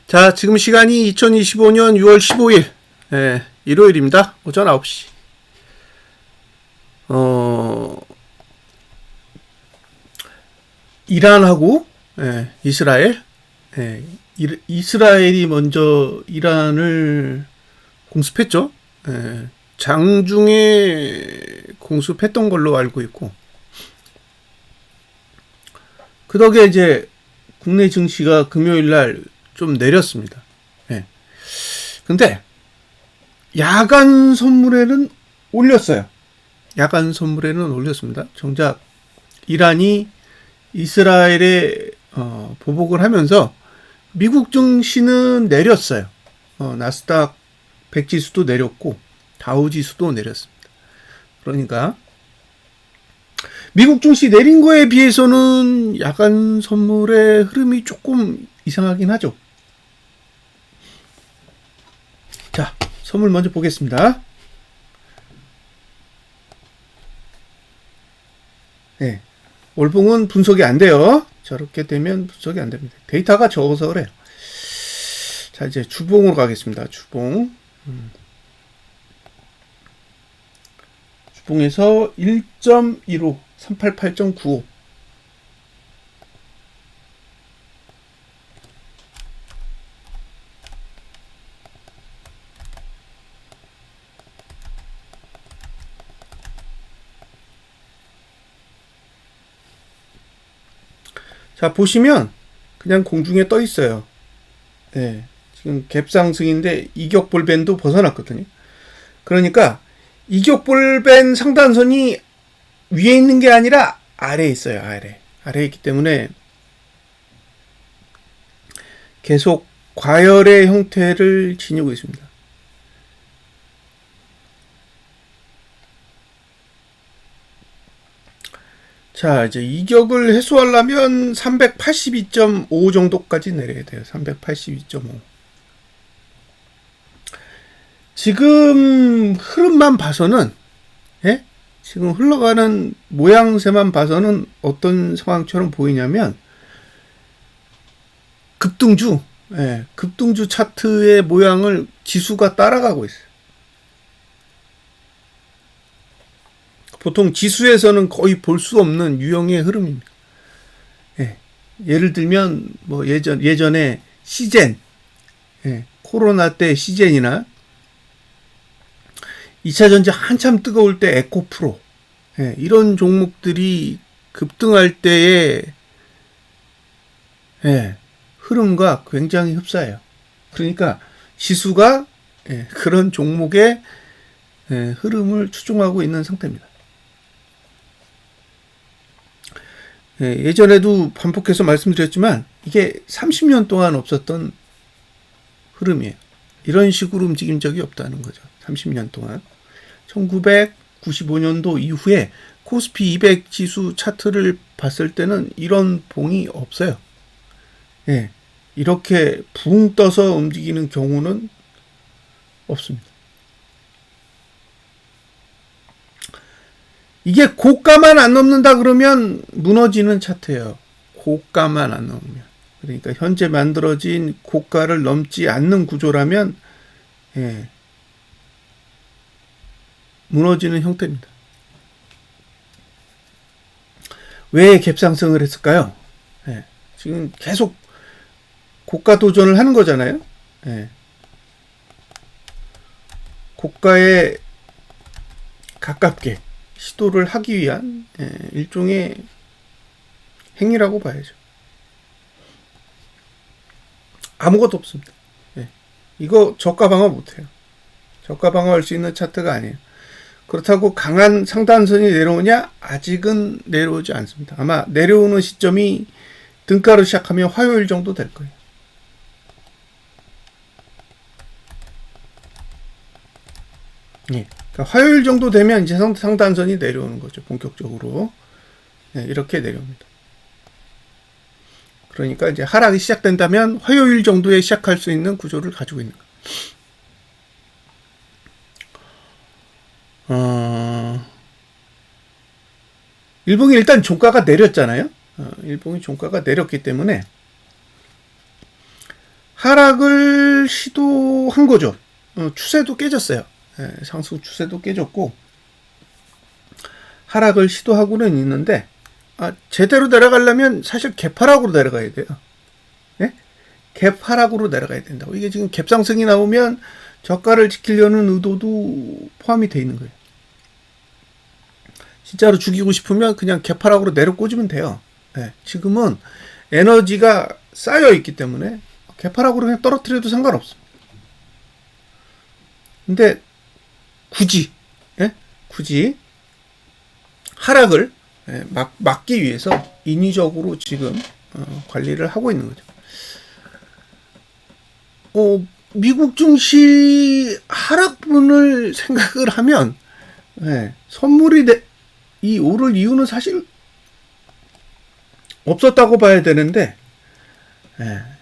자, 지금 시간이 2025년 6월 15일, 일요일입니다. 오전 9시. 이란하고, 이스라엘, 이스라엘이 먼저 이란을 공습했죠. 장중에 공습했던 걸로 알고 있고, 그 덕에 이제 국내 증시가 금요일 날 좀 내렸습니다. 근데 야간 선물에는 올렸어요. 야간 선물에는 올렸습니다. 정작 이란이 이스라엘에 보복을 하면서 미국 증시는 내렸어요. 나스닥 100 지수도 내렸고 다우 지수도 내렸습니다. 그러니까 미국 증시 내린 거에 비해서는 야간 선물의 흐름이 조금 이상하긴 하죠. 자, 선물 먼저 보겠습니다. 월봉은 분석이 안 돼요. 저렇게 되면 분석이 안 됩니다. 데이터가 적어서 그래요. 자, 이제 주봉으로 가겠습니다. 주봉. 주봉에서 1.15, 388.95. 자, 보시면 그냥 공중에 떠 있어요. 지금 갭상승인데 이격볼밴도 벗어났거든요. 그러니까 이격볼밴 상단선이 위에 있는 게 아니라 아래에 있어요. 아래에 있기 때문에 계속 과열의 형태를 지니고 있습니다. 자, 이제 이격을 해소하려면 382.5 정도까지 내려야 돼요. 382.5. 지금 흐름만 봐서는, 지금 흘러가는 모양새만 봐서는 어떤 상황처럼 보이냐면, 급등주 차트의 모양을 지수가 따라가고 있어요. 보통 지수에서는 거의 볼 수 없는 유형의 흐름입니다. 예를 들면 뭐 예전에 시젠, 코로나 때 시젠이나 2차 전지 한참 뜨거울 때 에코프로, 이런 종목들이 급등할 때의 흐름과 굉장히 흡사해요. 그러니까 지수가 그런 종목의 흐름을 추종하고 있는 상태입니다. 예전에도 반복해서 말씀드렸지만 이게 30년 동안 없었던 흐름이에요. 이런 식으로 움직인 적이 없다는 거죠. 30년 동안. 1995년도 이후에 코스피 200 지수 차트를 봤을 때는 이런 봉이 없어요. 이렇게 붕 떠서 움직이는 경우는 없습니다. 이게 고가만 안 넘는다 그러면 무너지는 차트예요. 고가만 안 넘으면. 그러니까 현재 만들어진 고가를 넘지 않는 구조라면 무너지는 형태입니다. 왜 갭상승을 했을까요? 지금 계속 고가 도전을 하는 거잖아요. 고가에 가깝게 시도를 하기 위한 일종의 행위라고 봐야죠. 아무것도 없습니다. 이거 저가 방어 못해요. 저가 방어할 수 있는 차트가 아니에요. 그렇다고 강한 상단선이 내려오냐? 아직은 내려오지 않습니다. 아마 내려오는 시점이 등가로 시작하면 화요일 정도 될 거예요. 그러니까 화요일 정도 되면 이제 상단선이 내려오는 거죠. 본격적으로. 이렇게 내려옵니다. 그러니까 이제 하락이 시작된다면 화요일 정도에 시작할 수 있는 구조를 가지고 있는 거예요. 일봉이 일단 종가가 내렸잖아요. 일봉이 종가가 내렸기 때문에 하락을 시도한 거죠. 추세도 깨졌어요. 상승 추세도 깨졌고 하락을 시도하고는 있는데 제대로 내려가려면 사실 갭하락으로 내려가야 돼요. 예? 갭하락으로 내려가야 된다고. 이게 지금 갭상승이 나오면 저가를 지키려는 의도도 포함이 되어 있는 거예요. 진짜로 죽이고 싶으면 그냥 갭하락으로 내려 꽂으면 돼요. 지금은 에너지가 쌓여 있기 때문에 갭하락으로 그냥 떨어뜨려도 상관없어. 근데 굳이 하락을 막기 위해서 인위적으로 지금 관리를 하고 있는 거죠. 미국 증시 하락분을 생각을 하면 선물이 이 오를 이유는 사실 없었다고 봐야 되는데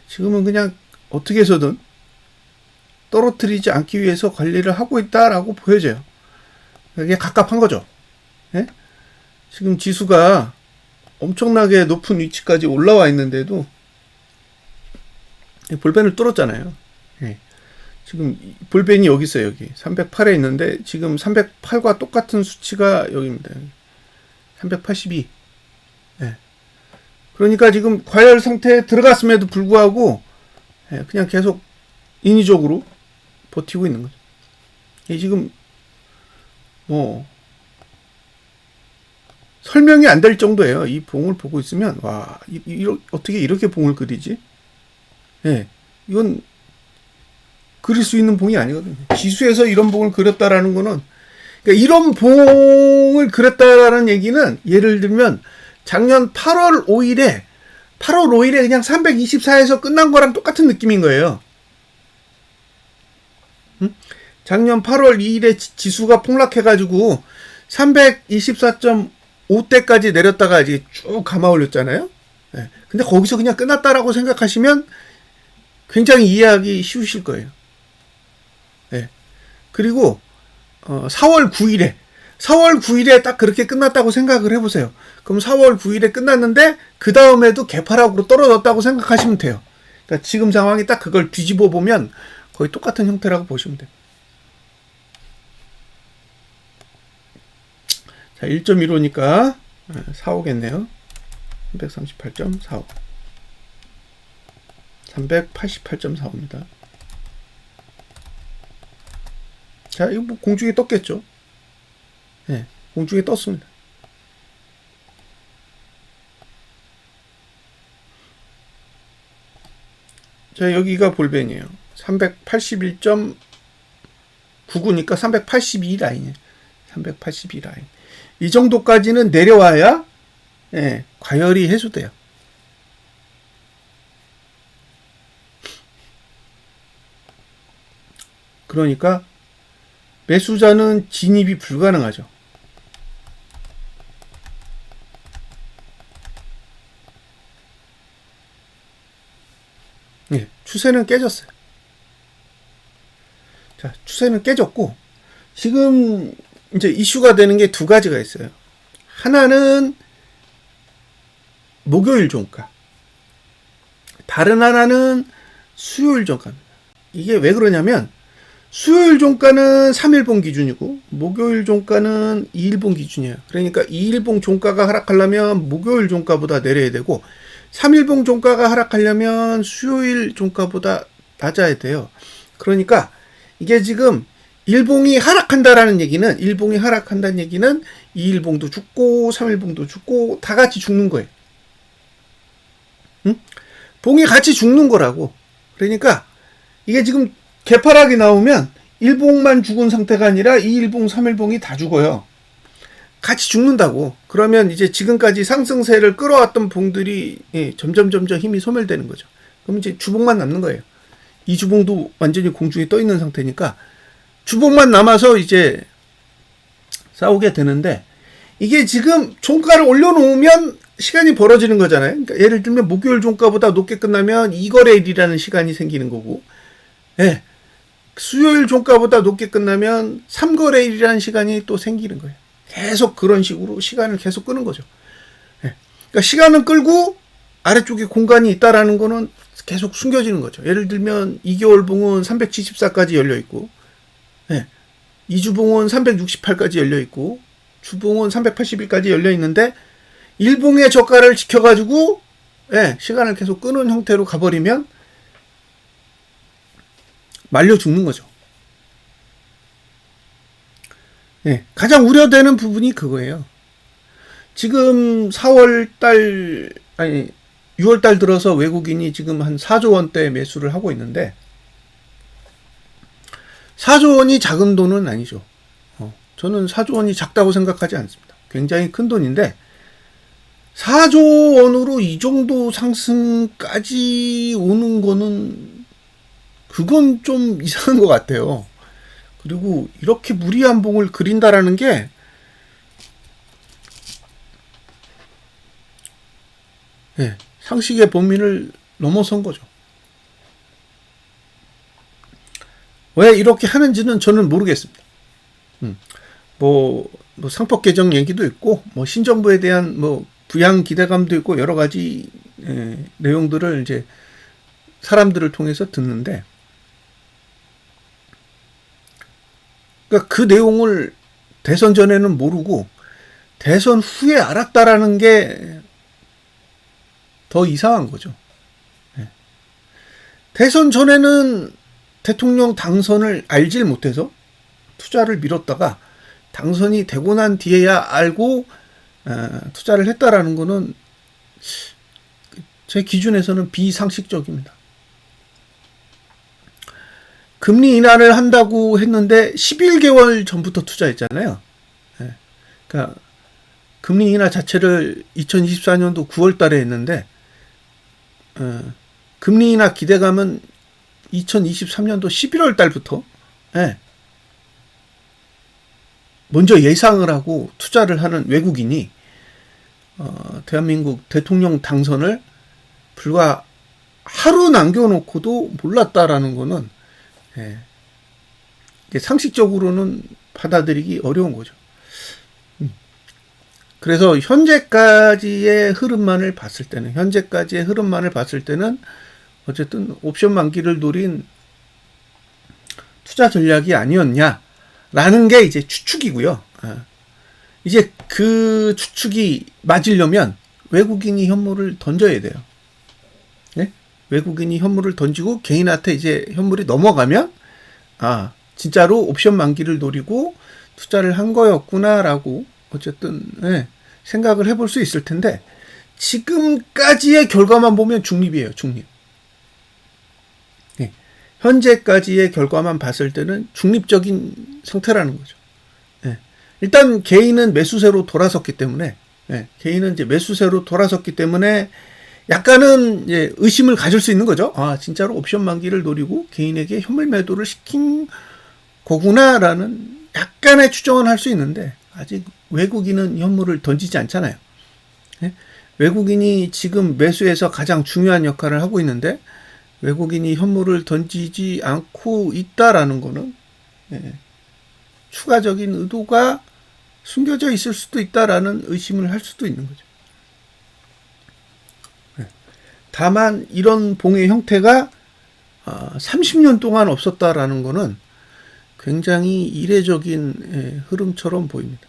지금은 그냥 어떻게 해서든 떨어뜨리지 않기 위해서 관리를 하고 있다라고 보여져요. 이게 갑갑한 거죠. 지금 지수가 엄청나게 높은 위치까지 올라와 있는데도 볼펜을 뚫었잖아요. 지금 볼펜이 여기 있어요. 여기 308에 있는데 지금 308과 똑같은 수치가 여기입니다. 382. 그러니까 지금 과열 상태에 들어갔음에도 불구하고 그냥 계속 인위적으로 버티고 있는 거죠. 지금 설명이 안 될 정도예요. 이 봉을 보고 있으면 와, 어떻게 이렇게 봉을 그리지? 이건 그릴 수 있는 봉이 아니거든요. 지수에서 이런 봉을 그렸다라는 거는, 그러니까 이런 봉을 그렸다라는 얘기는 예를 들면 작년 8월 5일에 그냥 324에서 끝난 거랑 똑같은 느낌인 거예요. 작년 8월 2일에 지수가 폭락해가지고 324.5대까지 내렸다가 이제 쭉 감아 올렸잖아요. 근데 거기서 그냥 끝났다라고 생각하시면 굉장히 이해하기 쉬우실 거예요. 그리고 4월 9일에 딱 그렇게 끝났다고 생각을 해보세요. 그럼 4월 9일에 끝났는데 그 다음에도 개파락으로 떨어졌다고 생각하시면 돼요. 그러니까 지금 상황이 딱 그걸 뒤집어 보면 거의 똑같은 형태라고 보시면 돼요. 자, 1.15니까 4호겠네요. 338.45. 388.45입니다. 자, 이거 뭐 공중에 떴겠죠? 공중에 떴습니다. 자, 여기가 볼벤이에요. 381.99니까 382 라인이에요. 382 라인. 이 정도까지는 내려와야 과열이 해소돼요. 그러니까 매수자는 진입이 불가능하죠. 추세는 깨졌어요. 자, 추세는 깨졌고 지금 이제 이슈가 되는 게 두 가지가 있어요. 하나는 목요일 종가, 다른 하나는 수요일 종가입니다. 이게 왜 그러냐면 수요일 종가는 3일봉 기준이고 목요일 종가는 2일봉 기준이에요. 그러니까 2일봉 종가가 하락하려면 목요일 종가보다 내려야 되고 3일봉 종가가 하락하려면 수요일 종가보다 낮아야 돼요. 그러니까 이게 지금 일봉이 하락한다는 얘기는 2일봉도 죽고 3일봉도 죽고 다 같이 죽는 거예요. 봉이 같이 죽는 거라고. 그러니까 이게 지금 개파락이 나오면 1봉만 죽은 상태가 아니라 2일봉, 3일봉이 다 죽어요. 같이 죽는다고. 그러면 이제 지금까지 상승세를 끌어왔던 봉들이 점점 힘이 소멸되는 거죠. 그럼 이제 주봉만 남는 거예요. 이 주봉도 완전히 공중에 떠 있는 상태니까 주봉만 남아서 이제 싸우게 되는데 이게 지금 종가를 올려놓으면 시간이 벌어지는 거잖아요. 그러니까 예를 들면 목요일 종가보다 높게 끝나면 2거래일이라는 시간이 생기는 거고 수요일 종가보다 높게 끝나면 3거래일이라는 시간이 또 생기는 거예요. 계속 그런 식으로 시간을 계속 끄는 거죠. 그러니까 시간은 끌고 아래쪽에 공간이 있다라는 거는 계속 숨겨지는 거죠. 예를 들면 2개월 봉은 374까지 열려 있고, 예, 2주 봉은 368까지 열려 있고, 주봉은 381까지 열려 있는데 일봉의 저가를 지켜가지고 예, 시간을 계속 끄는 형태로 가버리면 말려 죽는 거죠. 예, 가장 우려되는 부분이 그거예요. 지금 6월달 들어서 외국인이 지금 한 4조 원대 매수를 하고 있는데 4조 원이 작은 돈은 아니죠. 저는 4조 원이 작다고 생각하지 않습니다. 굉장히 큰 돈인데 4조 원으로 이 정도 상승까지 오는 거는 그건 좀 이상한 것 같아요. 그리고 이렇게 무리한 봉을 그린다라는 게 예, 상식의 범위를 넘어선 거죠. 왜 이렇게 하는지는 저는 모르겠습니다. 뭐 상법 개정 얘기도 있고, 뭐 신정부에 대한 뭐 부양 기대감도 있고 여러 가지 내용들을 이제 사람들을 통해서 듣는데, 그러니까 그 내용을 대선 전에는 모르고 대선 후에 알았다라는 게 더 이상한 거죠. 대선 전에는 대통령 당선을 알질 못해서 투자를 미뤘다가 당선이 되고 난 뒤에야 알고 투자를 했다라는 거는 제 기준에서는 비상식적입니다. 금리 인하를 한다고 했는데 11개월 전부터 투자했잖아요. 그러니까 금리 인하 자체를 2024년도 9월 달에 했는데 금리 인하 기대감은 2023년도 11월 달부터 먼저 예상을 하고 투자를 하는 외국인이 대한민국 대통령 당선을 불과 하루 남겨놓고도 몰랐다라는 거는 상식적으로는 받아들이기 어려운 거죠. 그래서 현재까지의 흐름만을 봤을 때는 어쨌든 옵션 만기를 노린 투자 전략이 아니었냐라는 게 이제 추측이고요. 이제 그 추측이 맞으려면 외국인이 현물을 던져야 돼요. 네? 외국인이 현물을 던지고 개인한테 이제 현물이 넘어가면 진짜로 옵션 만기를 노리고 투자를 한 거였구나라고 어쨌든 생각을 해볼 수 있을 텐데 지금까지의 결과만 보면 중립이에요. 중립. 현재까지의 결과만 봤을 때는 중립적인 상태라는 거죠. 일단 개인은 매수세로 돌아섰기 때문에 약간은 이제 의심을 가질 수 있는 거죠. 진짜로 옵션 만기를 노리고 개인에게 현물 매도를 시킨 거구나라는 약간의 추정은 할 수 있는데 아직 외국인은 현물을 던지지 않잖아요. 외국인이 지금 매수에서 가장 중요한 역할을 하고 있는데 외국인이 현물을 던지지 않고 있다라는 거는 추가적인 의도가 숨겨져 있을 수도 있다라는 의심을 할 수도 있는 거죠. 다만 이런 봉의 형태가 30년 동안 없었다라는 거는 굉장히 이례적인 흐름처럼 보입니다.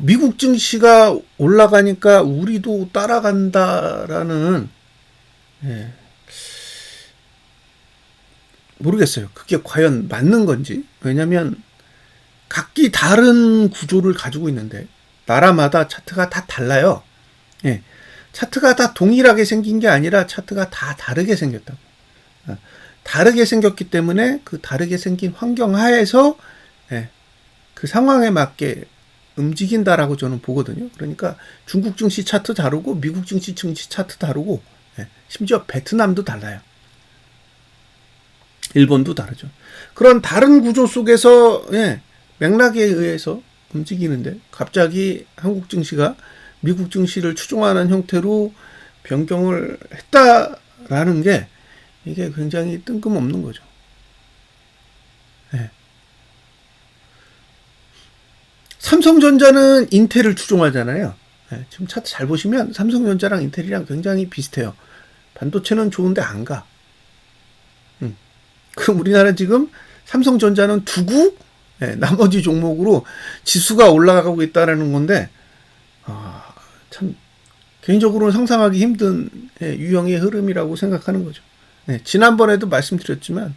미국 증시가 올라가니까 우리도 따라간다라는 모르겠어요. 그게 과연 맞는 건지. 왜냐하면 각기 다른 구조를 가지고 있는데 나라마다 차트가 다 달라요. 차트가 다 동일하게 생긴 게 아니라 차트가 다 다르게 생겼다고. 다르게 생겼기 때문에 그 다르게 생긴 환경 하에서 그 상황에 맞게 움직인다라고 저는 보거든요. 그러니까 중국 증시 차트 다르고 미국 증시 차트 다르고 심지어 베트남도 달라요. 일본도 다르죠. 그런 다른 구조 속에서 맥락에 의해서 움직이는데 갑자기 한국 증시가 미국 증시를 추종하는 형태로 변경을 했다라는 게 이게 굉장히 뜬금없는 거죠. 삼성전자는 인텔을 추종하잖아요. 지금 차트 잘 보시면 삼성전자랑 인텔이랑 굉장히 비슷해요. 반도체는 좋은데 안 가. 그럼 우리나라는 지금 삼성전자는 두고 나머지 종목으로 지수가 올라가고 있다라는 건데 참 개인적으로는 상상하기 힘든 유형의 흐름이라고 생각하는 거죠. 지난번에도 말씀드렸지만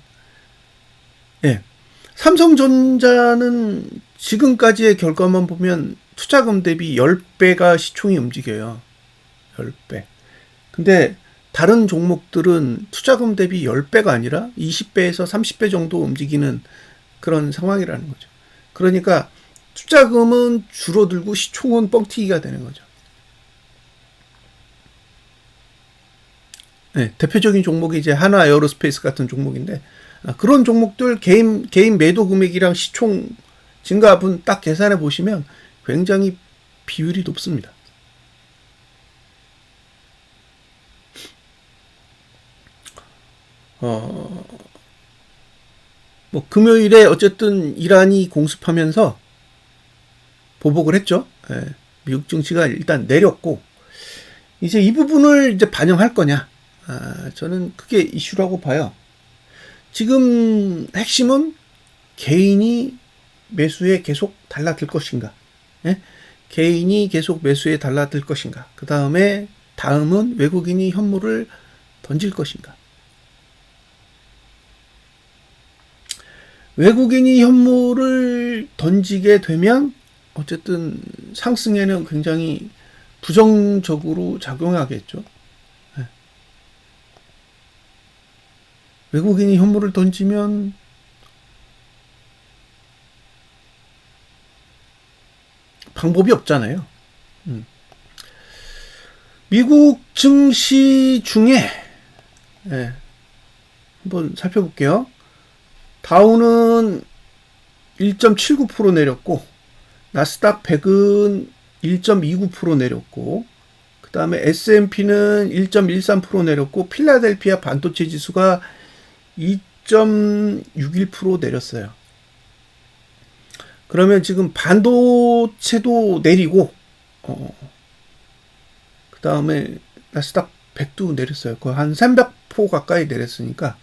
삼성전자는 지금까지의 결과만 보면 투자금 대비 10배가 시총이 움직여요. 10배. 근데 다른 종목들은 투자금 대비 10배가 아니라 20배에서 30배 정도 움직이는 그런 상황이라는 거죠. 그러니까 투자금은 줄어들고 시총은 뻥튀기가 되는 거죠. 대표적인 종목이 이제 하나 에어로스페이스 같은 종목인데 그런 종목들 개인 매도 금액이랑 시총 증가분 딱 계산해 보시면 굉장히 비율이 높습니다. 금요일에 어쨌든 이란이 공습하면서 보복을 했죠. 미국 증시가 일단 내렸고 이제 이 부분을 이제 반영할 거냐? 저는 그게 이슈라고 봐요. 지금 핵심은 개인이 매수에 계속 달라들 것인가? 개인이 계속 매수에 달라들 것인가? 그 다음은 외국인이 현물을 던질 것인가? 외국인이 현물을 던지게 되면 어쨌든 상승에는 굉장히 부정적으로 작용하겠죠. 외국인이 현물을 던지면 방법이 없잖아요. 미국 증시 중에 한번 살펴볼게요. 다우는 1.79% 내렸고 나스닥 100은 1.29% 내렸고 그 다음에 S&P는 1.13% 내렸고 필라델피아 반도체 지수가 2.61% 내렸어요. 그러면 지금 반도체도 내리고 그 다음에 나스닥 100도 내렸어요. 거의 한 300% 가까이 내렸으니까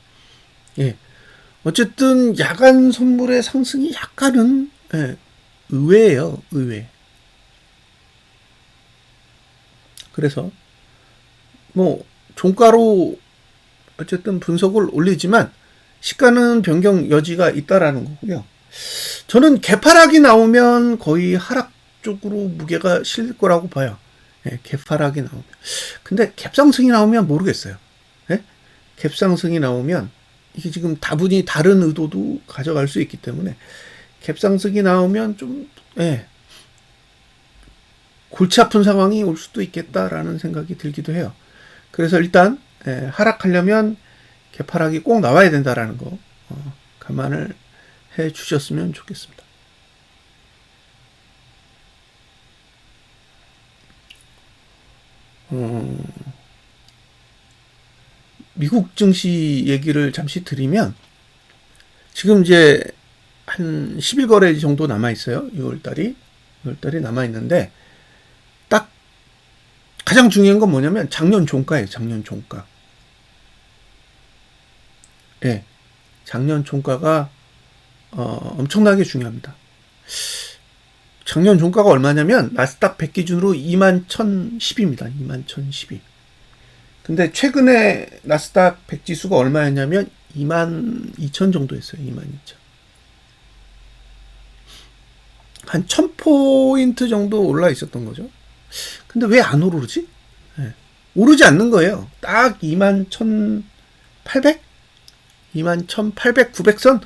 어쨌든 야간 선물의 상승이 약간은 의외예요. 의외. 그래서 종가로 어쨌든 분석을 올리지만 시가는 변경 여지가 있다라는 거고요. 저는 개파락이 나오면 거의 하락 쪽으로 무게가 실릴 거라고 봐요. 개파락이 나오면. 근데 갭상승이 나오면 모르겠어요. 갭상승이 나오면 이게 지금 다분히 다른 의도도 가져갈 수 있기 때문에 갭상승이 나오면 좀 골치 아픈 상황이 올 수도 있겠다라는 생각이 들기도 해요. 그래서 일단 하락하려면 개파락이 꼭 나와야 된다라는 거 감안을 해 주셨으면 좋겠습니다. 미국 증시 얘기를 잠시 드리면 지금 이제 한 10일 거래 정도 남아 있어요. 6월달이 남아 있는데 딱 가장 중요한 건 뭐냐면 작년 종가예요. 작년 종가. 작년 종가가 엄청나게 중요합니다. 작년 종가가 얼마냐면 나스닥 100 기준으로 21,010입니다. 21,012. 근데 최근에 나스닥 100 지수가 얼마였냐면 22,000 정도 했어요. 22,000. 한 1000포인트 정도 올라 있었던 거죠. 근데 왜 안 오르지? 오르지 않는 거예요. 딱 21,800? 21,800, 900선?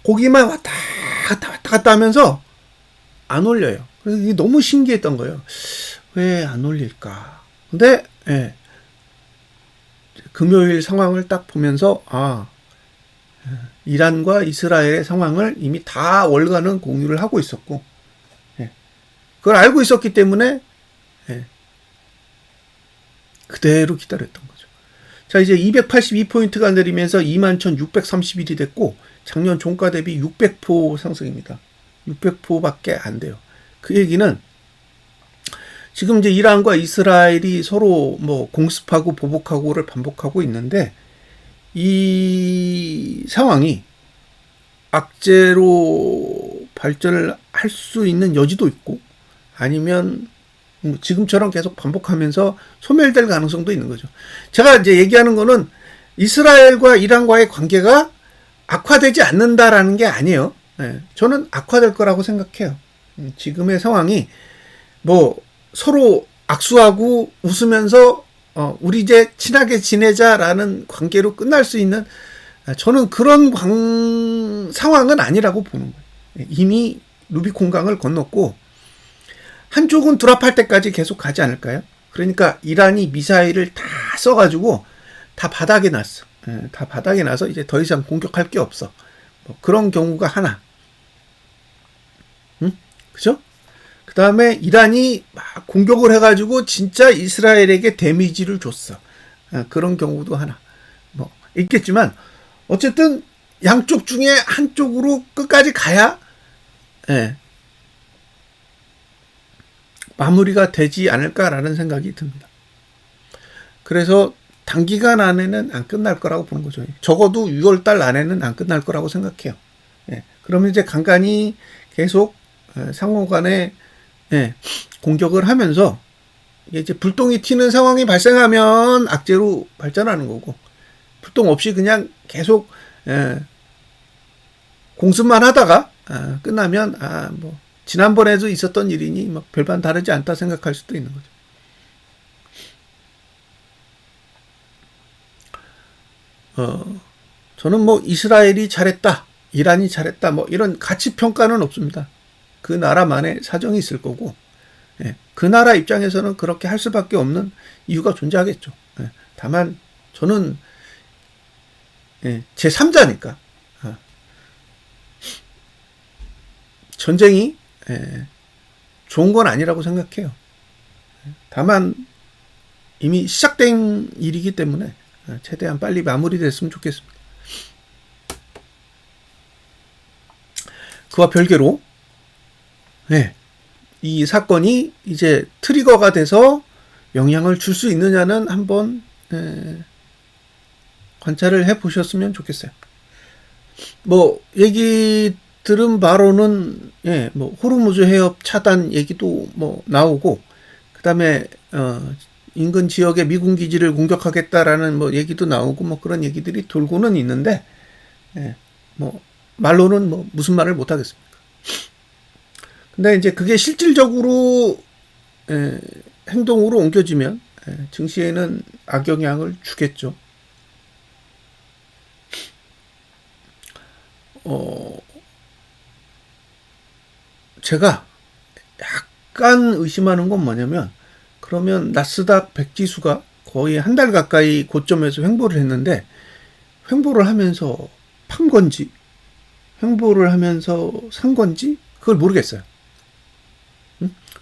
거기만 왔다 갔다 하면서 안 올려요. 그래서 이게 너무 신기했던 거예요. 왜 안 올릴까? 근데, 금요일 상황을 딱 보면서, 이란과 이스라엘의 상황을 이미 다 월간은 공유를 하고 있었고, 그걸 알고 있었기 때문에, 그대로 기다렸던 거죠. 자, 이제 282포인트가 내리면서 21,631이 됐고, 작년 종가 대비 600포 상승입니다. 600포밖에 안 돼요. 그 얘기는 지금 이제 이란과 이스라엘이 서로 뭐 공습하고 보복하고를 반복하고 있는데 이 상황이 악재로 발전을 할 수 있는 여지도 있고 아니면 지금처럼 계속 반복하면서 소멸될 가능성도 있는 거죠. 제가 이제 얘기하는 거는 이스라엘과 이란과의 관계가 악화되지 않는다라는 게 아니에요. 저는 악화될 거라고 생각해요. 지금의 상황이 뭐 서로 악수하고 웃으면서 우리 이제 친하게 지내자라는 관계로 끝날 수 있는 저는 그런 상황은 아니라고 보는 거예요. 이미 루비콘강을 건넜고 한쪽은 드랍할 때까지 계속 가지 않을까요? 그러니까 이란이 미사일을 다 써가지고 다 바닥에 놨어. 다 바닥에 나서 이제 더 이상 공격할 게 없어. 뭐 그런 경우가 하나. 그죠? 그 다음에 이란이 막 공격을 해가지고 진짜 이스라엘에게 데미지를 줬어. 그런 경우도 하나. 뭐 있겠지만 어쨌든 양쪽 중에 한쪽으로 끝까지 가야 마무리가 되지 않을까라는 생각이 듭니다. 그래서 단기간 안에는 안 끝날 거라고 보는 거죠. 적어도 6월달 안에는 안 끝날 거라고 생각해요. 그러면 이제 간간히 계속 상호간에 공격을 하면서 이제 불똥이 튀는 상황이 발생하면 악재로 발전하는 거고 불똥 없이 그냥 계속 공습만 하다가 끝나면 뭐 지난번에도 있었던 일이니 막 별반 다르지 않다 생각할 수도 있는 거죠. 저는 뭐 이스라엘이 잘했다, 이란이 잘했다, 뭐 이런 가치 평가는 없습니다. 그 나라만의 사정이 있을 거고, 그 나라 입장에서는 그렇게 할 수밖에 없는 이유가 존재하겠죠. 다만 저는 제 3자니까 전쟁이 좋은 건 아니라고 생각해요. 다만 이미 시작된 일이기 때문에 최대한 빨리 마무리됐으면 좋겠습니다. 그와 별개로 이 사건이 이제 트리거가 돼서 영향을 줄 수 있느냐는 한번 관찰을 해보셨으면 좋겠어요. 뭐 얘기 들은 바로는 뭐 호르무즈 해협 차단 얘기도 뭐 나오고 그다음에 인근 지역의 미군 기지를 공격하겠다라는 뭐 얘기도 나오고 뭐 그런 얘기들이 돌고는 있는데 뭐 말로는 뭐 무슨 말을 못 하겠습니까? 근데 이제 그게 실질적으로 행동으로 옮겨지면 증시에는 악영향을 주겠죠. 제가 약간 의심하는 건 뭐냐면 그러면 나스닥 100지수가 거의 한 달 가까이 고점에서 횡보를 했는데 횡보를 하면서 판 건지 횡보를 하면서 산 건지 그걸 모르겠어요.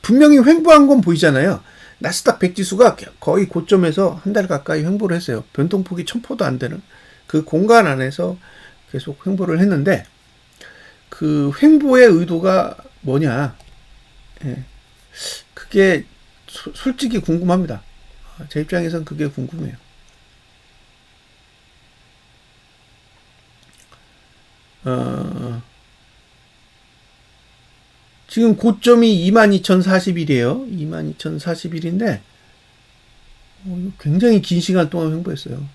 분명히 횡보한 건 보이잖아요. 나스닥 100지수가 거의 고점에서 한 달 가까이 횡보를 했어요. 변동폭이 1000%도 안 되는 그 공간 안에서 계속 횡보를 했는데 그 횡보의 의도가 뭐냐? 그게 솔직히 궁금합니다. 제 입장에선 그게 궁금해요. 지금 고점이 22,041이에요. 22,041인데 굉장히 긴 시간 동안 횡보했어요.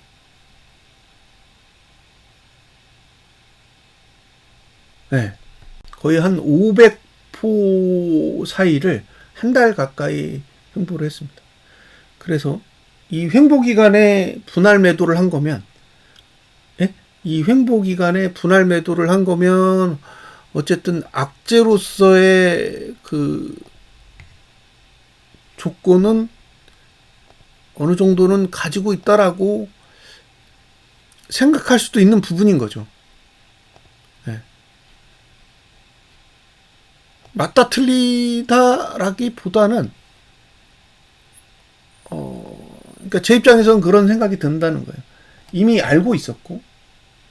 거의 한 500포 사이를 한 달 가까이 횡보를 했습니다. 그래서 이 횡보 기간에 분할 매도를 한 거면 이 횡보 기간에 분할 매도를 한 거면 어쨌든 악재로서의 그 조건은 어느 정도는 가지고 있다라고 생각할 수도 있는 부분인 거죠. 맞다 틀리다라기보다는 그러니까 제 입장에서는 그런 생각이 든다는 거예요. 이미 알고 있었고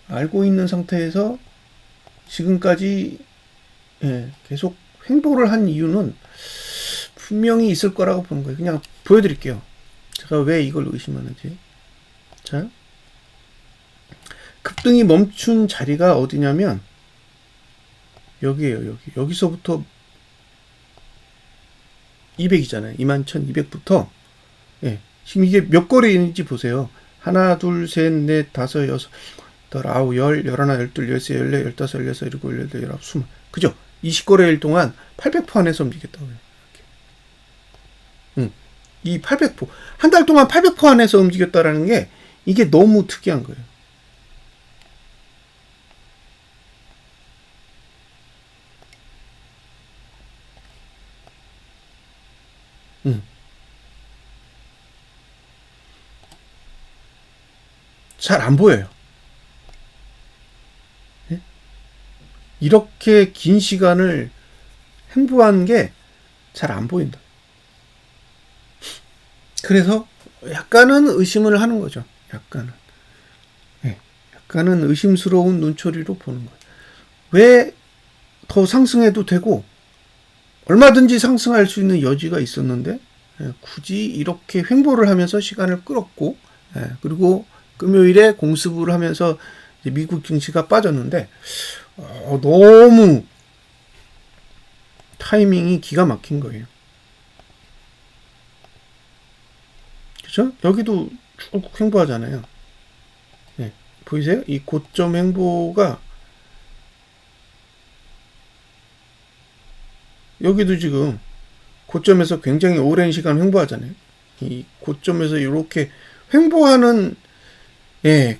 알고 있는 상태에서 지금까지 계속 횡보를 한 이유는 분명히 있을 거라고 보는 거예요. 그냥 보여드릴게요. 제가 왜 이걸 의심하는지. 자, 급등이 멈춘 자리가 어디냐면 여기에요. 여기서부터 200이잖아요. 21,200부터 예, 지금 이게 몇 거래인지 보세요. 하나, 둘, 셋, 넷, 다섯, 여섯, 여덟, 아홉, 열, 열하나, 열둘, 열세, 열네, 열다섯, 열여섯, 일곱, 열여덟, 열아홉, 스물. 그죠? 20거래일 동안 800포 안에서 움직였다고요. 이 800포. 한 달 동안 800포 안에서 움직였다라는 게 이게 너무 특이한 거예요. 잘 안 보여요. 예? 이렇게 긴 시간을 횡보한 게 잘 안 보인다. 그래서 약간은 의심을 하는 거죠. 약간은. 예. 약간은 의심스러운 눈초리로 보는 거예요. 왜 더 상승해도 되고 얼마든지 상승할 수 있는 여지가 있었는데 굳이 이렇게 횡보를 하면서 시간을 끌었고 그리고 금요일에 공습을 하면서 미국 증시가 빠졌는데 너무 타이밍이 기가 막힌 거예요. 그렇죠? 여기도 쭉 횡보하잖아요. 네, 보이세요? 이 고점 횡보가 여기도 지금 고점에서 굉장히 오랜 시간 횡보하잖아요. 이 고점에서 이렇게 횡보하는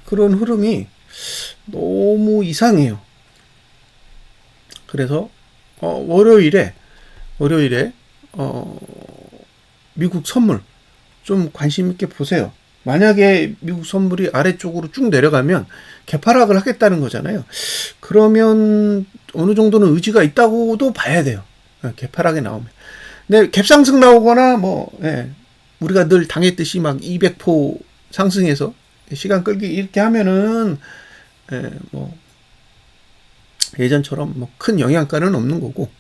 그런 흐름이 너무 이상해요. 그래서 월요일에 미국 선물 좀 관심 있게 보세요. 만약에 미국 선물이 아래쪽으로 쭉 내려가면 개파락을 하겠다는 거잖아요. 그러면 어느 정도는 의지가 있다고도 봐야 돼요. 개파락이 나오면. 근데 갭상승 나오거나 우리가 늘 당했듯이 막 200포 상승해서 시간 끌기 이렇게 하면은 예전처럼 큰 영향가는 없는 거고,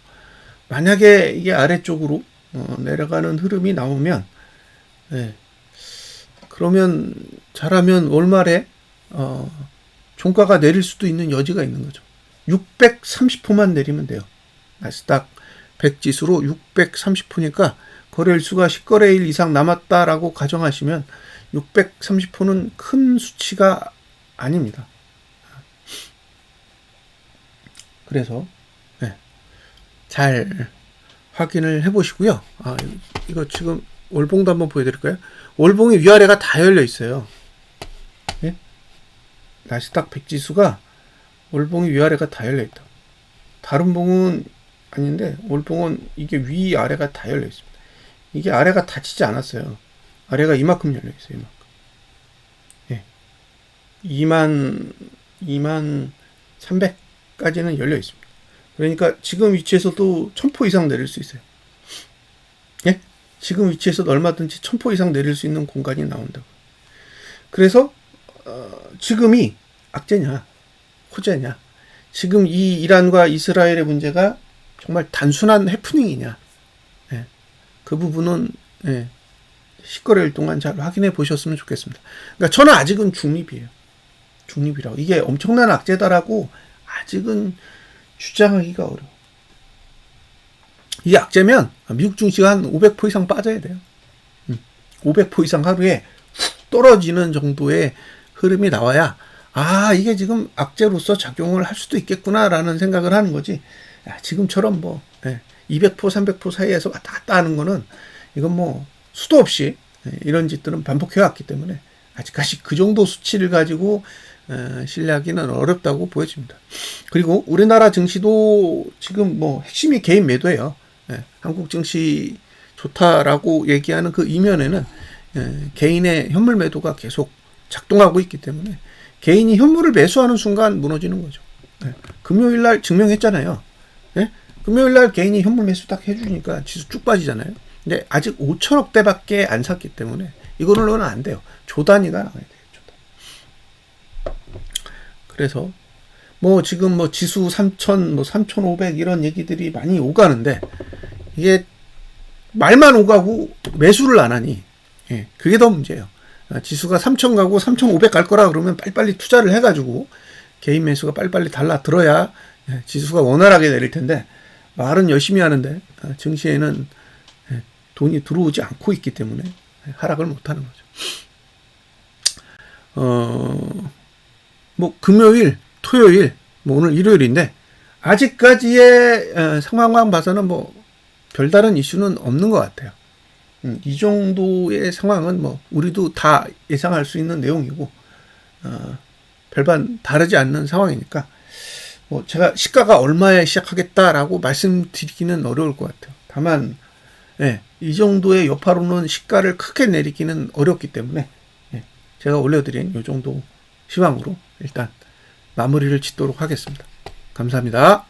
만약에 이게 아래쪽으로 내려가는 흐름이 나오면 그러면 잘하면 월말에 종가가 내릴 수도 있는 여지가 있는 거죠. 630포만 내리면 돼요. 나스닥 100 지수로 630포니까 거래일 수가 10거래일 이상 남았다라고 가정하시면 630포는 큰 수치가 아닙니다. 그래서 잘 확인을 해보시고요. 이거 지금 월봉도 한번 보여드릴까요? 월봉이 위아래가 다 열려 있어요. 나스닥 100 지수가 월봉이 위아래가 다 열려 있다. 다른 봉은 아닌데 월봉은 이게 위아래가 다 열려 있습니다. 이게 아래가 닫히지 않았어요. 아래가 이만큼 열려 있어요. 이만큼. 2만 300까지는 열려 있습니다. 그러니까 지금 위치에서도 1000포 이상 내릴 수 있어요. 지금 위치에서도 얼마든지 1000포 이상 내릴 수 있는 공간이 나온다고. 그래서 지금이 악재냐 호재냐, 지금 이 이란과 이스라엘의 문제가 정말 단순한 해프닝이냐, 그 부분은 10거래일 동안 잘 확인해 보셨으면 좋겠습니다. 그러니까 저는 아직은 중립이에요. 중립이라고. 이게 엄청난 악재다라고 아직은 주장하기가 어려워. 이게 악재면 미국 증시가 한 500포 이상 빠져야 돼요. 500포 이상 하루에 훅 떨어지는 정도의 흐름이 나와야 이게 지금 악재로서 작용을 할 수도 있겠구나라는 생각을 하는 거지. 지금처럼 200포, 300포 사이에서 왔다 갔다 하는 거는 이건 수도 없이 이런 짓들은 반복해 왔기 때문에 아직까지 그 정도 수치를 가지고 신뢰하기는 어렵다고 보여집니다. 그리고 우리나라 증시도 지금 핵심이 개인 매도예요. 한국 증시 좋다라고 얘기하는 그 이면에는 개인의 현물 매도가 계속 작동하고 있기 때문에 개인이 현물을 매수하는 순간 무너지는 거죠. 금요일 날 증명했잖아요. 금요일 날 개인이 현물 매수 딱 해주니까 지수 쭉 빠지잖아요. 근데 아직 5천억대밖에 안 샀기 때문에 이거는 안 돼요. 조단위가 나와야 돼요. 조단. 그래서 지금 지수 3,000, 3,500 이런 얘기들이 많이 오가는데 이게 말만 오가고 매수를 안 하니, 예, 그게 더 문제예요. 지수가 3,000 가고 3,500 갈 거라 그러면 빨리빨리 투자를 해가지고 개인 매수가 빨리빨리 달라들어야 지수가 원활하게 내릴 텐데, 말은 열심히 하는데 증시에는 돈이 들어오지 않고 있기 때문에 하락을 못하는 거죠. 뭐 금요일, 토요일, 뭐 오늘 일요일인데 아직까지의 상황만 봐서는 뭐 별다른 이슈는 없는 것 같아요. 이 정도의 상황은 뭐 우리도 다 예상할 수 있는 내용이고 별반 다르지 않는 상황이니까 뭐 제가 시가가 얼마에 시작하겠다라고 말씀드리기는 어려울 것 같아요. 다만 이 정도의 여파로는 시가를 크게 내리기는 어렵기 때문에 제가 올려드린 이 정도 시황으로 일단 마무리를 짓도록 하겠습니다. 감사합니다.